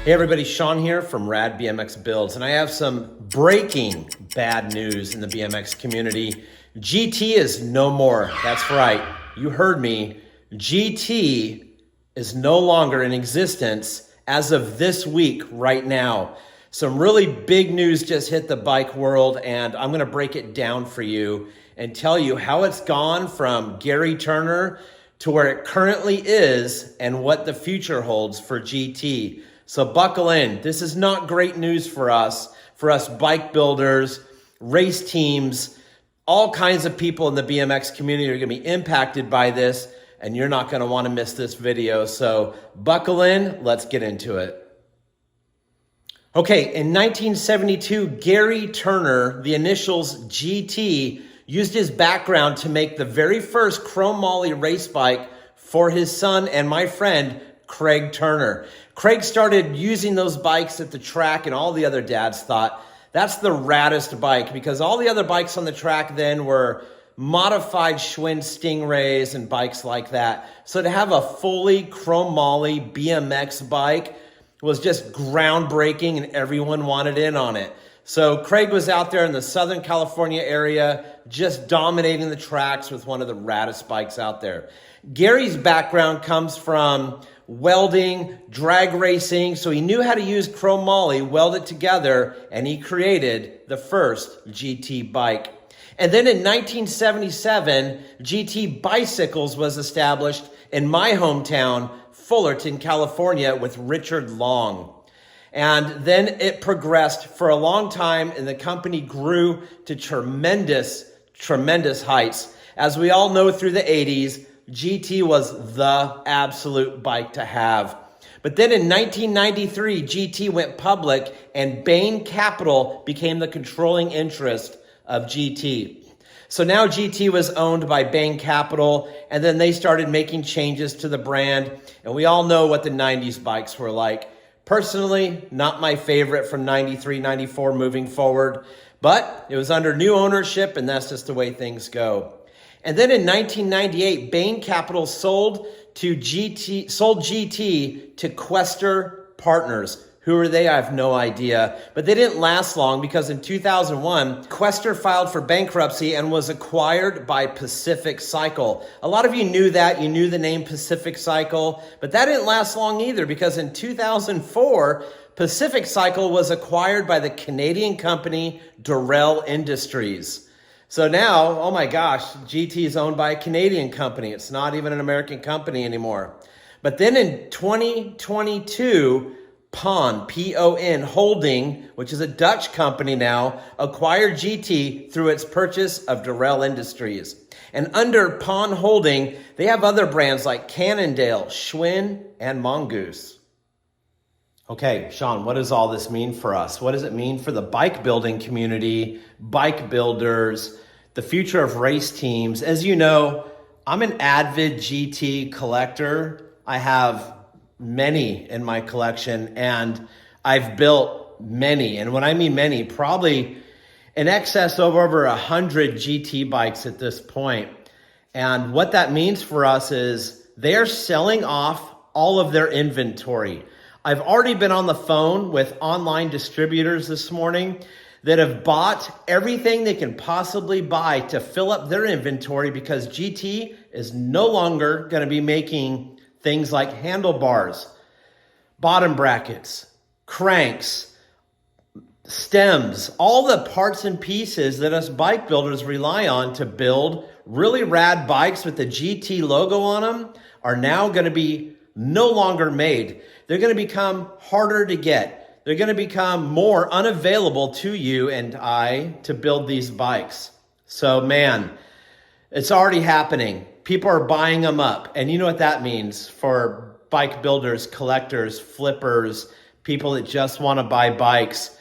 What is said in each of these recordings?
Hey everybody, Sean here from RADBMX Builds, and I have some breaking bad news in the BMX community. GT is no more. That's right, you heard me. GT is no longer in existence as of this week right now. Some really big news just hit the bike world, and I'm gonna break it down for you and tell you how it's gone from Gary Turner to where it currently is and what the future holds for GT. So buckle in. This is not great news for us bike builders, race teams, all kinds of people in the BMX community are gonna be impacted by this, and you're not gonna wanna miss this video. So buckle in, let's get into it. Okay, in 1972, Gary Turner, the initials GT, used his background to make the very first chrome moly race bike for his son and my friend, Craig Turner. Craig started using those bikes at the track, and all the other dads thought, that's the raddest bike, because all the other bikes on the track then were modified Schwinn Stingrays and bikes like that. So to have a fully chrome moly BMX bike was just groundbreaking, and everyone wanted in on it. So Craig was out there in the Southern California area, just dominating the tracks with one of the raddest bikes out there. Gary's background comes from welding, drag racing, so he knew how to use chrome moly, weld it together, and he created the first GT bike. And then in 1977, GT Bicycles was established in my hometown, Fullerton, California, with Richard Long. And then it progressed for a long time, and the company grew to tremendous heights. As we all know, through the 80s, GT was the absolute bike to have. But then in 1993, GT went public, and Bain Capital became the controlling interest of GT. So now GT was owned by Bain Capital, and then they started making changes to the brand, and we all know what the 90s bikes were like. Personally, not my favorite from 93, 94 moving forward, but it was under new ownership, and that's just the way things go. And then in 1998, Bain Capital sold GT to Quester Partners. Who are they? I have no idea. But they didn't last long, because in 2001, Quester filed for bankruptcy and was acquired by Pacific Cycle. A lot of you knew that. You knew the name Pacific Cycle, but that didn't last long either, because in 2004, Pacific Cycle was acquired by the Canadian company Dorel Industries. So now, oh my gosh, GT is owned by a Canadian company. It's not even an American company anymore. But then in 2022, PON, P-O-N Holding, which is a Dutch company now, acquired GT through its purchase of Dorel Industries. And under PON Holding, they have other brands like Cannondale, Schwinn, and Mongoose. Okay, Sean, what does all this mean for us? What does it mean for the bike building community, bike builders, the future of race teams? As you know, I'm an avid GT collector. I have many in my collection, and I've built many. And when I mean many, probably in excess of over 100 GT bikes at this point. And what that means for us is they're selling off all of their inventory. I've already been on the phone with online distributors this morning that have bought everything they can possibly buy to fill up their inventory, because GT is no longer going to be making things like handlebars, bottom brackets, cranks, stems, all the parts and pieces that us bike builders rely on to build really rad bikes with the GT logo on them are now going to be no longer made. They're going to become harder to get. They're going to become more unavailable to you and I to build these bikes. So man, it's already happening. People are buying them up. And you know what that means for bike builders, collectors, flippers, people that just want to buy bikes.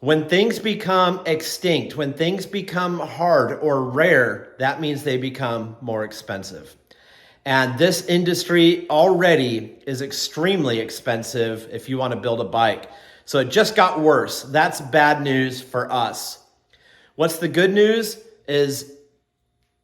When things become extinct, when things become hard or rare, that means they become more expensive. And this industry already is extremely expensive if you want to build a bike. So it just got worse. That's bad news for us. What's the good news is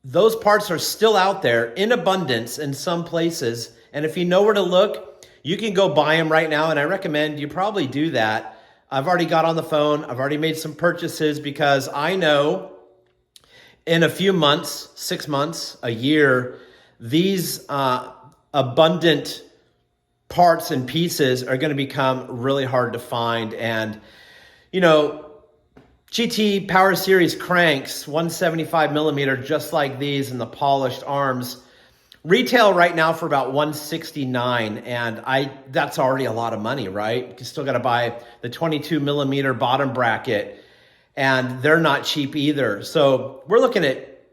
those parts are still out there in abundance in some places. And if you know where to look, You can go buy them right now, and I recommend you probably do that. I've already got on the phone. I've already made some purchases because I know in a few months, 6 months, a year, these abundant parts and pieces are going to become really hard to find. And, you know, GT Power Series cranks, 175 millimeter, just like these, and the polished arms, retail right now for about $169, and that's already a lot of money, right? You still got to buy the 22 millimeter bottom bracket, and they're not cheap either. So we're looking at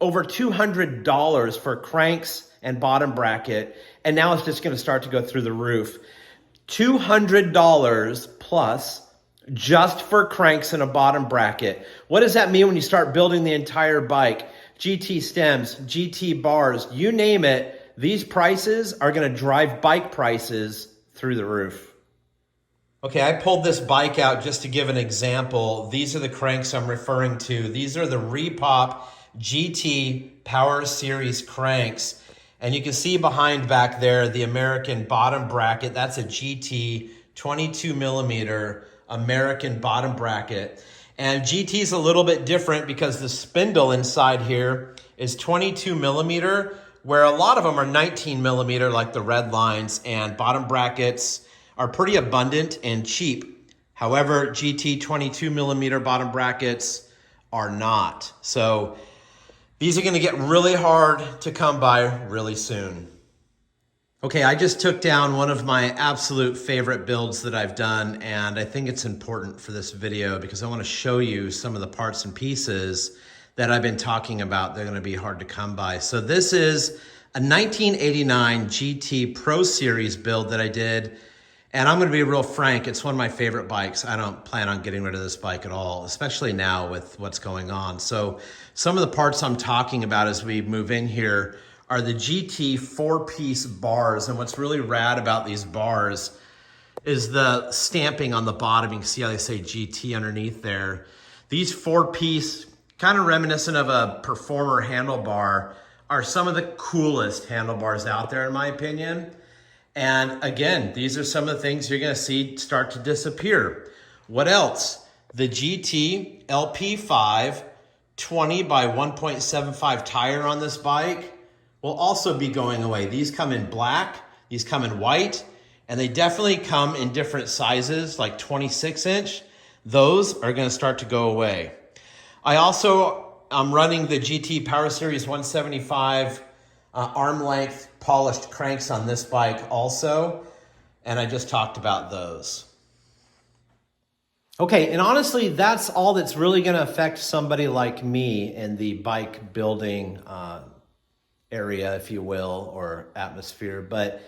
over $200 for cranks and bottom bracket, and now it's just going to start to go through the roof. $200 plus just for cranks and a bottom bracket. What does that mean when you start building the entire bike? GT stems, GT bars, you name it, these prices are going to drive bike prices through the roof. Okay, I pulled this bike out just to give an example. These are the cranks I'm referring to. These are the Repop GT Power Series cranks. And you can see behind back there, the American bottom bracket. That's a GT 22 millimeter American bottom bracket. And GT is a little bit different because the spindle inside here is 22 millimeter, where a lot of them are 19 millimeter, like the red lines, and bottom brackets are pretty abundant and cheap. However, GT 22 millimeter bottom brackets are not. So these are going to get really hard to come by really soon. Okay, I just took down one of my absolute favorite builds that I've done, and I think it's important for this video because I want to show you some of the parts and pieces that I've been talking about. They're going to be hard to come by. So this is a 1989 GT Pro Series build that I did, and I'm going to be real frank, it's one of my favorite bikes. I don't plan on getting rid of this bike at all, especially now with what's going on. So some of the parts I'm talking about as we move in here are the GT 4-piece bars. And what's really rad about these bars is the stamping on the bottom. You can see how they say GT underneath there. These 4-piece, kind of reminiscent of a Performer handlebar, are some of the coolest handlebars out there in my opinion. And again, these are some of the things you're gonna see start to disappear. What else? The GT LP5 20 by 1.75 tire on this bike will also be going away. These come in black, these come in white, and they definitely come in different sizes, like 26 inch. Those are gonna start to go away. I'm running the GT Power Series 175 arm length polished cranks on this bike also, and I just talked about those. Okay, and honestly, that's all that's really gonna affect somebody like me in the bike building area, if you will, or atmosphere. But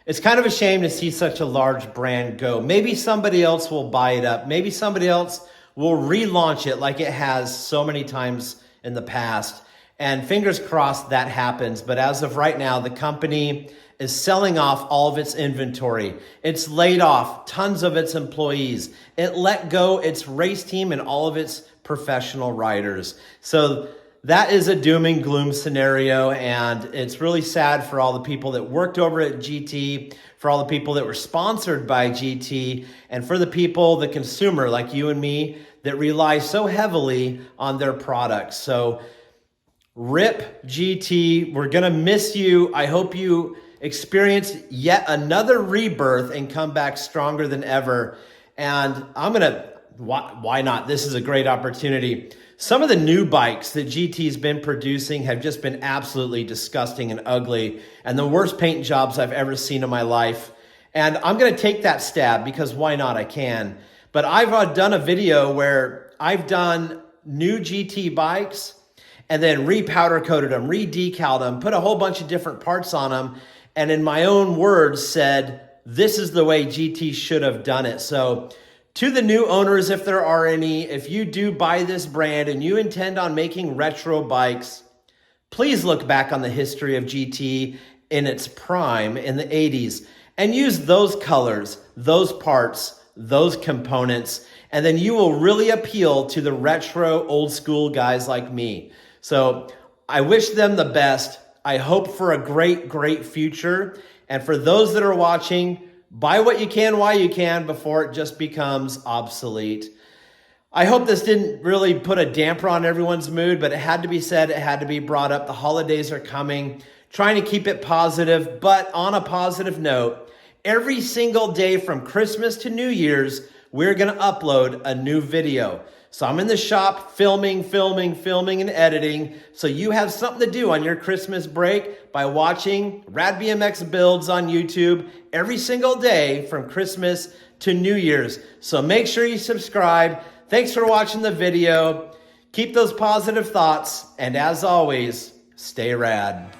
it's kind of a shame to see such a large brand go. Maybe somebody else will buy it up. Maybe somebody else will relaunch it like it has so many times in the past. And fingers crossed that happens. But as of right now, the company is selling off all of its inventory. It's laid off tons of its employees. It let go its race team and all of its professional riders. So that is a doom and gloom scenario, and it's really sad for all the people that worked over at GT, for all the people that were sponsored by GT, and for the people, the consumer like you and me, that rely so heavily on their products. So RIP GT, we're gonna miss you. I hope you experience yet another rebirth and come back stronger than ever. And why not? This is a great opportunity. Some of the new bikes that GT's been producing have just been absolutely disgusting and ugly, and the worst paint jobs I've ever seen in my life. And I'm gonna take that stab because why not? I can. But I've done a video where I've done new GT bikes and then re-powder coated them, re-decaled them, put a whole bunch of different parts on them, and in my own words said, this is the way GT should have done it. So to the new owners, if there are any, if you do buy this brand and you intend on making retro bikes, please look back on the history of GT in its prime in the 80s and use those colors, those parts, those components, and then you will really appeal to the retro old school guys like me. So I wish them the best. I hope for a great, great future. And for those that are watching, buy what you can while you can before it just becomes obsolete. I hope this didn't really put a damper on everyone's mood, but it had to be said, it had to be brought up. The holidays are coming, trying to keep it positive, but on a positive note, every single day from Christmas to New Year's, we're gonna upload a new video. So I'm in the shop filming, and editing, so you have something to do on your Christmas break by watching RADBMX Builds on YouTube every single day from Christmas to New Year's. So make sure you subscribe. Thanks for watching the video. Keep those positive thoughts, and as always, stay rad.